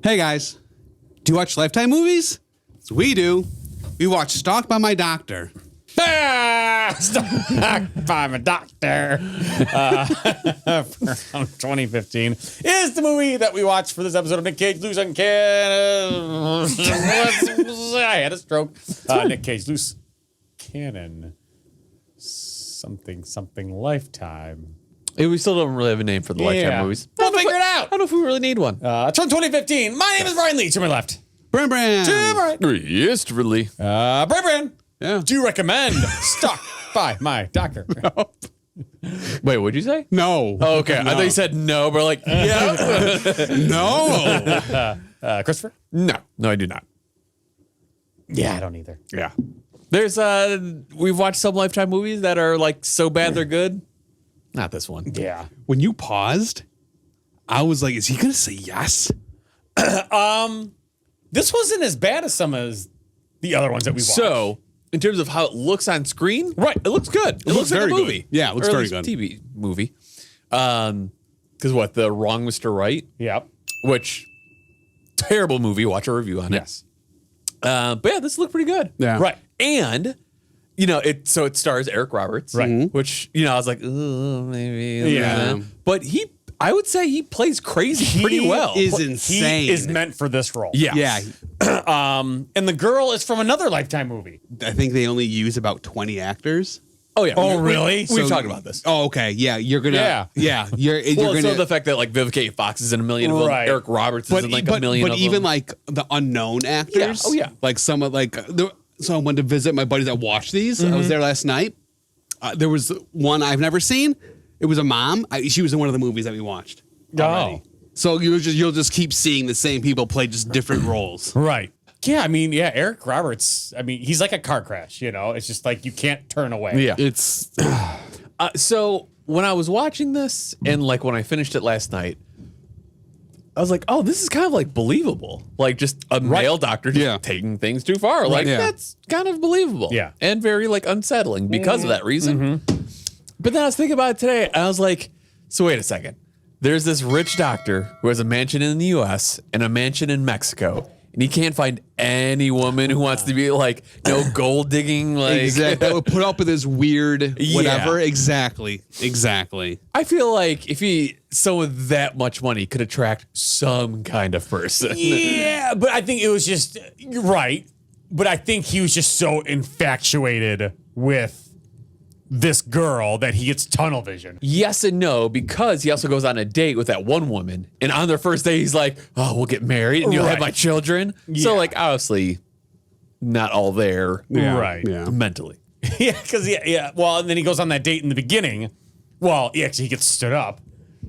Hey guys, do you watch Lifetime movies? We do. We watch Stalked by My Doctor. Stalked by My Doctor from 2015 is the movie that we watched for this episode of Nick Cage Loose on Cannon. I had a stroke. Nick Cage Loose Cannon. Something Lifetime. We still don't really have a name for the Lifetime movies. We'll figure it out. I don't know if we really need one. It's from 2015. My name is Brian Lee. To my left. Bran. To my right. Yes, really. Brian. Yeah. Do you recommend Stalked by My Doctor? Wait, what'd you say? No. Oh, okay. No. I thought you said no, but like, yeah. No. Christopher? No, I do not. Yeah, I don't either. Yeah. There's we've watched some Lifetime movies that are like so bad they're good. Not this one. Yeah. When you paused, I was like, is he going to say yes? This wasn't as bad as some of the other ones that we watched. So, in terms of how it looks on screen, right, it looks good. It looks like very a good. movie. Yeah, it looks Or at very least good. TV movie. Because what, The Wrong Mr. Right, Yep. which terrible movie. Watch a review on Yes. it. But yeah, this looked pretty good. Yeah. Right. And it stars Eric Roberts, Right. Which I was like, ooh, maybe. Yeah. But I would say he plays crazy pretty well. is insane. He is meant for this role. Yeah. Yeah. And the girl is from another Lifetime movie. I think they only use about 20 actors. Oh yeah. Oh, really? We've So- talked about this. Oh, okay. Yeah. You're going to. Yeah. Yeah. You're Well, going so to. the fact that like Vivica Fox is in a million of them, Right. Eric Roberts is in like a million but of even them. like the unknown actors. Oh, yeah. Like some of so I went to visit my buddies that watched these. I was there last night. There was one I've never seen. It was a mom. She was in one of the movies that we watched. already. So you'll just keep seeing the same people play just different roles. Right. Yeah, Eric Roberts, he's like a car crash, It's just like you can't turn away. Yeah. It's So when I was watching this and like when I finished it last night, I was like, oh, this is kind of like believable. Like just a male doctor just taking things too far. Like that's kind of believable. Yeah. And very like unsettling because of that reason. But then I was thinking about it today and I was like, so wait a second. There's this rich doctor who has a mansion in the US and a mansion in Mexico. And he can't find any woman who wants to be like, gold digging. Like, exactly. That would put up with this weird whatever. Yeah. Exactly. I feel like if someone with that much money could attract some kind of person. Yeah, but I think it was just, you're right. But I think he was just so infatuated with this girl that he gets tunnel vision. Yes and no, because he also goes on a date with that one woman. And on their first day, he's like, oh, we'll get married and you'll have Right. my children. So, like, obviously, not all there Right. Yeah. mentally. Yeah, because, well, and then he goes on that date in the beginning. Well, he actually gets stood up.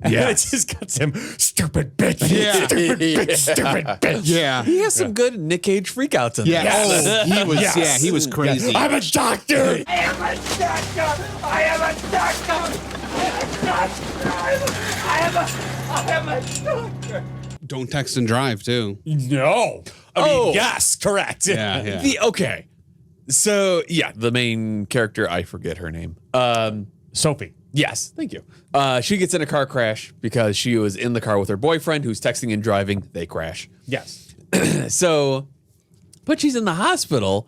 And Yeah. it just cuts him, stupid bitch, Yeah. stupid bitch, stupid bitch. Yeah. He has some good Nick Cage freakouts in Yeah. there. Oh, he was. Yes. Yeah, he was crazy. I'm a doctor. I am a doctor! I am a doctor! I am a doctor! Don't text and drive too. No. Yes, correct. Yeah. Okay. So, yeah, the main character, I forget her name. Sophie. Yes, thank you. She gets in a car crash because she was in the car with her boyfriend who's texting and driving. They crash. Yes. So, but she's in the hospital,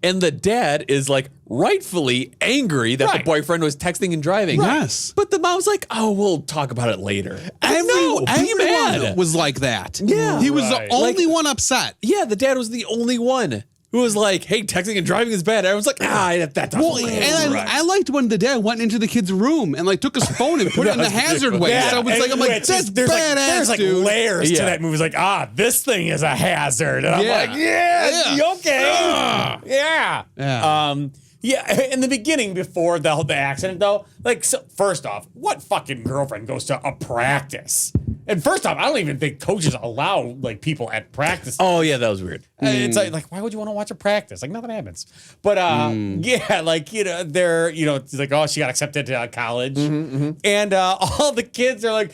and the dad is like rightfully angry that the Right. boyfriend was texting and driving. Yes. But the mom's like, oh, we'll talk about it later. Everyone mad. was like that. Yeah. He was Right. the only one upset. Yeah, the dad was the only one who was like, hey, texting and driving is bad. Everyone's like, that doesn't Well, work. and I liked when the dad went into the kid's room and like took his phone and put it in the hazard way. So I'm like, that's there's badass, like dude. layers to Yeah. that movie. It's like, this thing is a hazard. And I'm Yeah. like, yeah, okay. Yeah. Yeah. In the beginning, before the accident, though, first off, what fucking girlfriend goes to a practice? And first off, I don't even think coaches allow people at practice. Oh, yeah, that was weird. It's like, why would you want to watch a practice? Like, nothing happens. But they're, it's like, oh, she got accepted to college. And all the kids are like,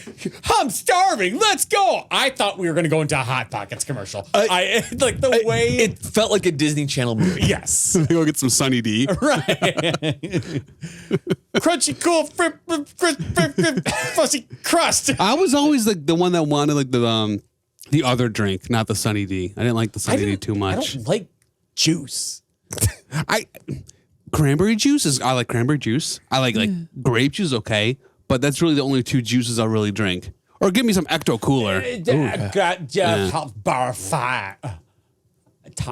I'm starving. Let's go. I thought we were going to go into a Hot Pockets commercial. The way. It felt like a Disney Channel movie. Yes. Go get some Sunny D. Right. Crunchy, cool, fuzzy crust. I was always the one that wanted The other drink, not the Sunny D. I didn't like the Sunny D too I much. don't like juice. Cranberry juice is. I like cranberry juice. I like grape juice. Okay, but that's really the only two juices I'll really drink. Or give me some Ecto Cooler. Bar fat.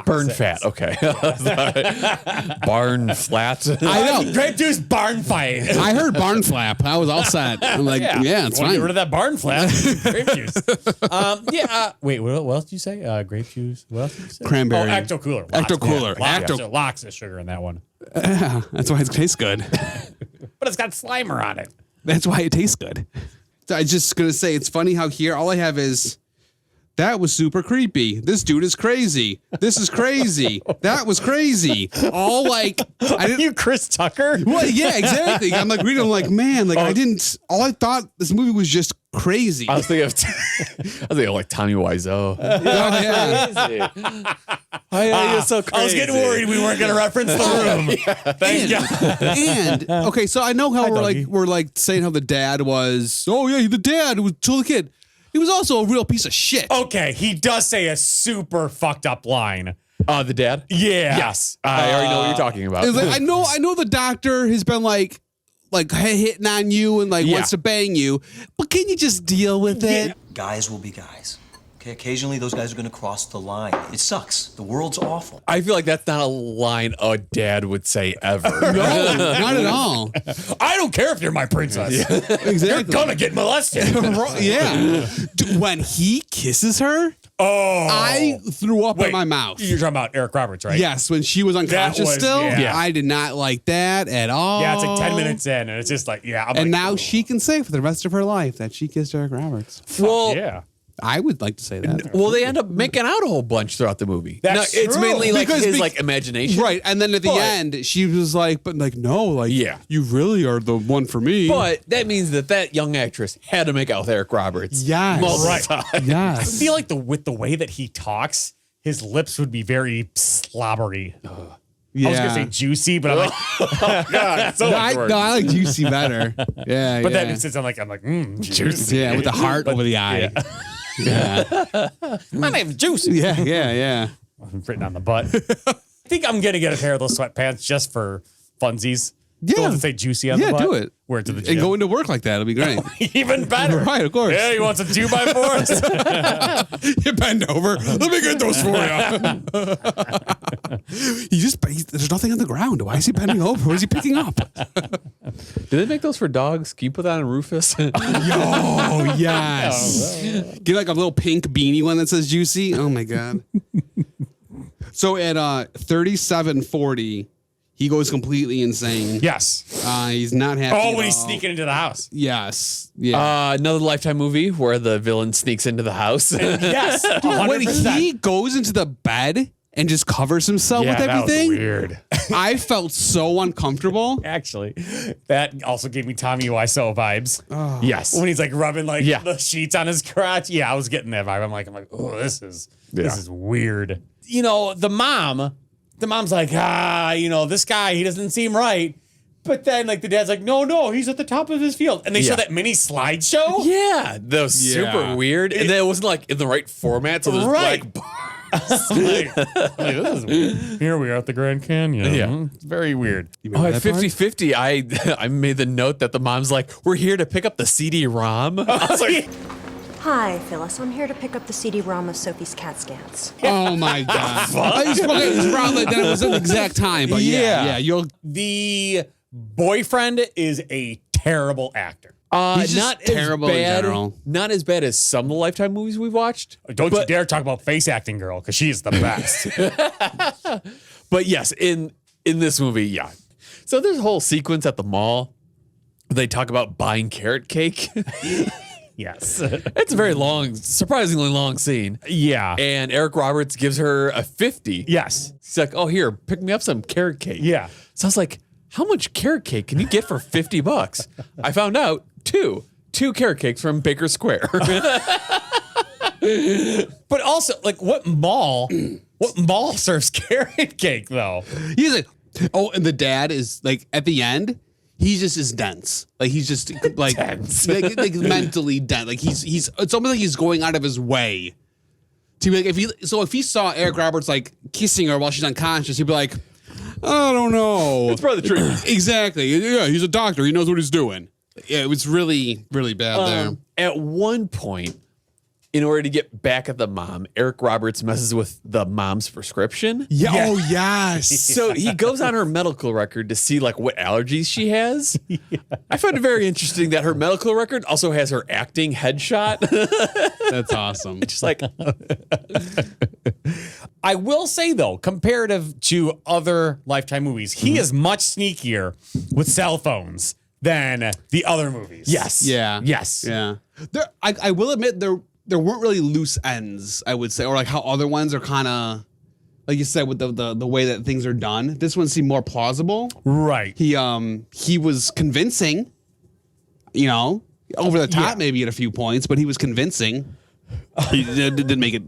Burn fat. Okay. Barn flat. I know. Grape juice barn fight. I heard barn flap. I was all set. I'm like, yeah, it's Want to fine. get rid of that barn flap? Grape juice. Wait, what else did you say? Grape juice. What else did you say? Cranberry. Oh, Ecto Cooler. Ecto Cooler. Lots of sugar in that one. Yeah, that's why it tastes good. But it's got Slimer on it. That's why it tastes good. So I just gonna say it's funny how here all I have is that was super creepy. This dude is crazy. This is crazy. That was crazy. All like I didn't. You Chris Tucker? Well, yeah, exactly. I'm like reading. I'm like, man, like I didn't. All I thought this movie was just crazy. I was thinking of like Tommy Wiseau. Oh, yeah. You're so crazy. I was getting worried we weren't going to reference the room. Thank God. And okay, so I know how we're like saying how the dad was. Oh yeah, the dad who told the kid. He was also a real piece of shit. Okay, he does say a super fucked up line. The dad? Yeah. Yes. I already know what you're talking about. It's like, I know the doctor has been like hitting on you and wants to bang you, but can you just deal with it? Guys will be guys. Okay, occasionally those guys are going to cross the line. It sucks. The world's awful. I feel like that's not a line a dad would say ever. No, not at all. I don't care if you're my princess. Exactly. You're gonna get molested. Yeah. Dude, when he kisses her, I threw up in my mouth. You're talking about Eric Roberts, right? Yes, when she was unconscious still, yeah. I did not like that at all. Yeah, it's like 10 minutes in, and it's just like, I'm and like, now she can say for the rest of her life that she kissed Eric Roberts. Well, yeah. I would like to say that. Well, they end up making out a whole bunch throughout the movie. That's It's true. mainly like Because his imagination. Right, and then at the end, she was like, but no, you really are the one for me. But that means that young actress had to make out with Eric Roberts. Yes. Multiple times. Yes. I feel like with the way that he talks, his lips would be very slobbery. Yeah. I was gonna say juicy, but I'm like, God, it's so much worse. I like juicy better. Yeah, But yeah. then it's like juicy. Yeah, with the heart over the eye. Yeah. My name's Juicy. Yeah. I'm written on the butt. I think I'm gonna get a pair of those sweatpants just for funsies. Yeah. The ones that say juicy on the butt. Do it. Wear it to the gym. And go into work like that. It'll be great. Even better. Right, of course. Yeah, you want some 2x4s? You bend over. Let me get those for you. There's nothing on the ground. Why is he bending over? What is he picking up? Did they make those for dogs? Can you put that on Rufus? Oh, yes. Get like a little pink beanie one that says juicy. Oh, my God. So at 37:40, he goes completely insane. Yes. He's not happy. Oh, at when he's all. sneaking into the house. Yes. Yeah. Another Lifetime movie where the villain sneaks into the house. Yes. 100%. When he goes into the bed and just covers himself with everything, that was weird. I felt so uncomfortable. Actually, that also gave me Tommy Wiseau vibes. Yes. When he's like rubbing the sheets on his crotch. Yeah, I was getting that vibe. I'm like, oh, this is weird. You know, the mom's like, this guy, he doesn't seem right. But then, the dad's like, no, he's at the top of his field. And they show that mini slideshow. Yeah, that was super weird. And then it wasn't in the right format. So there's black bars. This is weird. Here we are at the Grand Canyon. Yeah. It's very weird. Oh, at 50-50, I made the note that the mom's like, we're here to pick up the CD-ROM. I was like, Hi, Phyllis. I'm here to pick up the CD-ROM of Sophie's CAT scans. Oh my God! It was probably that it was an exact time, but The boyfriend is a terrible actor. He's just terrible in general. Not as bad as some of the Lifetime movies we've watched. Don't you dare talk about face acting girl, because she is the best. But yes, in this movie, yeah. So there's a whole sequence at the mall. They talk about buying carrot cake. Yes. It's a very long, surprisingly long scene. Yeah. And Eric Roberts gives her a 50. Yes. He's like, oh, here, pick me up some carrot cake. Yeah. So I was like, how much carrot cake can you get for $50? I found out two carrot cakes from Baker Square. But also, what mall serves carrot cake, though? He's like, and the dad is at the end. He just is dense. He's just dense. like mentally dense. It's almost like he's going out of his way To be like, if he saw Eric Roberts like kissing her while she's unconscious, he'd be like, I don't know. It's part of the treatment. Exactly. Yeah, he's a doctor. He knows what he's doing. Yeah, it was really, really bad there. At one point, in order to get back at the mom, Eric Roberts messes with the mom's prescription. Yeah. Oh, yes. So he goes on her medical record to see like what allergies she has. Yeah. I find it very interesting that her medical record also has her acting headshot. That's awesome. Just like, I will say though, comparative to other Lifetime movies, he is much sneakier with cell phones than the other movies. yes. Yeah. Yes. Yeah. I will admit there weren't really loose ends, I would say, or like how other ones are kind of, like you said, with the way that things are done. This one seemed more plausible. Right. He was convincing, over the top maybe at a few points, but he was convincing. He didn't make it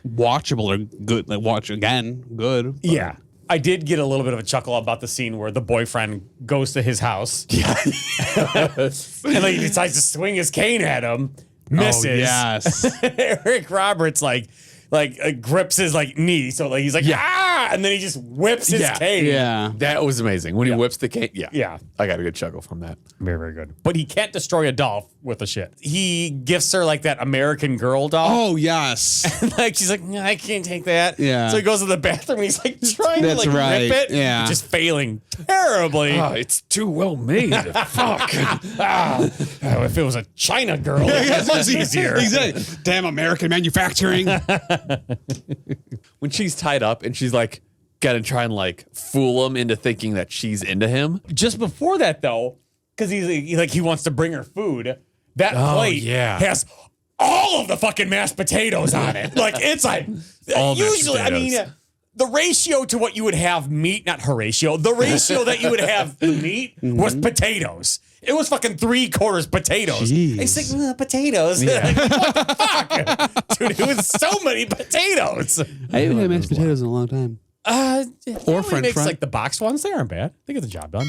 watchable or good. Like watch again, good. But. Yeah. I did get a little bit of a chuckle about the scene where the boyfriend goes to his house. Yeah. And like he decides to swing his cane at him. Misses. Oh, yes. Eric Roberts grips his knee, so he's like ah, and then he just whips his cane. Yeah. That was amazing. When he whips the cane. Yeah. Yeah. I got a good chuckle from that. Very, very good. But he can't destroy a doll with a shit. He gifts her that American Girl doll. Oh yes. And she's like, no, I can't take that. Yeah. So he goes to the bathroom and he's trying That's to right. rip it. Yeah. Just failing terribly. It's too well made. Fuck. If it was a China girl, it's much easier. Exactly. Damn American manufacturing. When she's tied up and she's like, gotta try and fool him into thinking that she's into him. Just before that, though, because he wants to bring her food, that plate has all of the fucking mashed potatoes on it. It's All mashed usually, I mean, potatoes. the ratio to what you would have meat, not Horatio, the ratio that you would have the meat was potatoes. It was fucking 3/4 potatoes. Jeez. It's like, potatoes. What the fuck? Dude, it was so many potatoes. I haven't had mashed potatoes in a long time. Or French makes fry. the boxed ones. They aren't bad. They get the job done.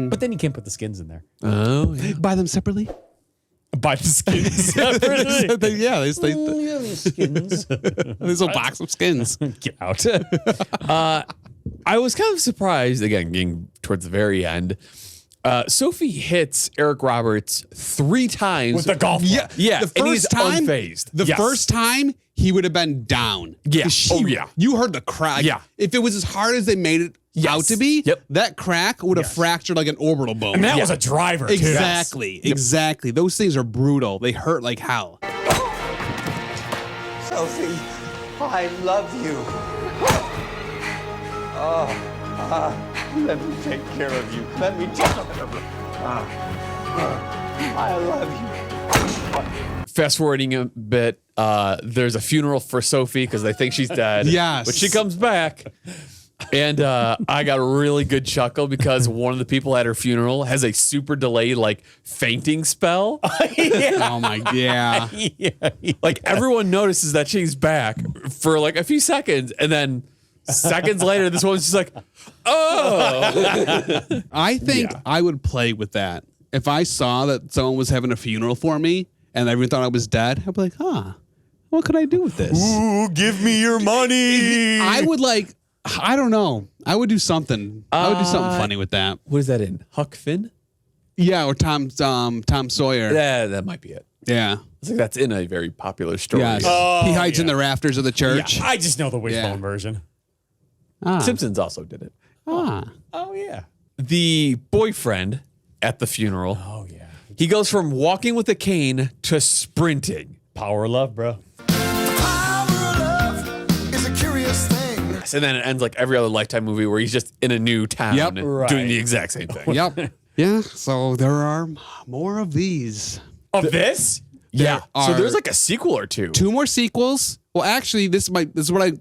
But then you can't put the skins in there. Oh, yeah. Buy them separately. Buy the skins separately. Yeah, they skins. there's a box of skins. Get out. I was kind of surprised, again, getting towards the very end. Sophie hits Eric Roberts 3 times. With the golf ball. Yeah, The and he's first time, unfazed. The Yes. first time he would have been down. Yeah. 'Cause Oh, yeah. You heard the crack. Yeah. If it was as hard as they made it out to be, Yep. that crack would have fractured like an orbital bone. And that was a driver, too. Exactly. Exactly. Those things are brutal. They hurt like hell. Sophie, I love you. Let me take care of you. Let me take care of you. I love you. Fast forwarding a bit, there's a funeral for Sophie because they think she's dead. Yes. But she comes back. And I got a really good chuckle because one of the people at her funeral has a super delayed fainting spell. Oh my, yeah. Everyone notices that she's back for a few seconds, and then seconds later, this woman's just like, oh. I think I would play with that. If I saw that someone was having a funeral for me and everyone thought I was dead, I'd be like, what could I do with this? Ooh, give me your money. I would I don't know. I would do something. I would do something funny with that. What is that in? Huck Finn? Yeah, or Tom Sawyer. Yeah, that might be it. Yeah. It's that's in a very popular story. Yes. He hides in the rafters of the church. I just know the wishbone Yeah. version. Simpsons also did it. Oh, yeah. The boyfriend at the funeral. Oh, yeah. He goes from walking with a cane to sprinting. Power of love, bro. And then it ends like every other Lifetime movie where he's just in a new town Yep. doing the exact same thing. Yep. Yeah. So there are more of these. Of this? Yeah. So are- there's a sequel or two. 2 more sequels. Well, actually, this is what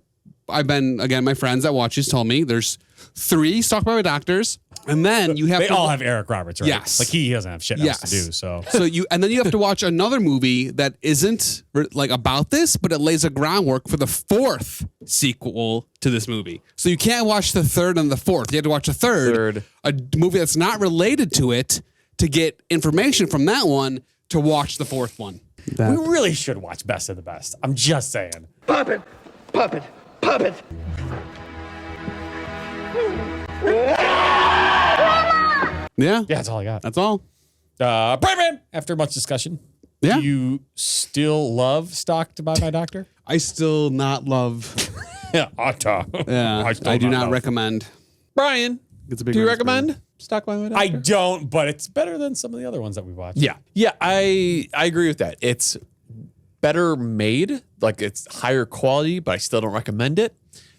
I've been, again, my friends that watch this told me. There's 3 Stalked by Doctors. And then you have They to, all have Eric Roberts, right? Yes. He doesn't have shit else to do, so. And then you have to watch another movie that isn't about this, but it lays a groundwork for the 4th sequel to this movie. So you can't watch the 3rd and the 4th. You have to watch a third, a movie that's not related to it, to get information from that one to watch the 4th one. We really should watch Best of the Best. I'm just saying. Puppet! Puppet! Puppet! Yeah. Yeah, that's all I got. That's all. Brian, after much discussion, Yeah. do you still love Stalked by My Doctor? I still not love. Yeah, Yeah. I do not recommend. Brian, It's a big do you ring recommend Stalked by My Doctor? I don't, but it's better than some of the other ones that we watched. Yeah. Yeah, I agree with that. It's better made, like it's higher quality, but I still don't recommend it.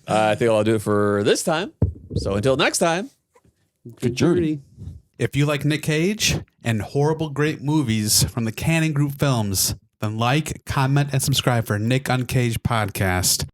I think I'll do it for this time. So until next time, good journey. If you like Nick Cage and horrible great movies from the Cannon Group Films, then like, comment, and subscribe for Nick on Cage podcast.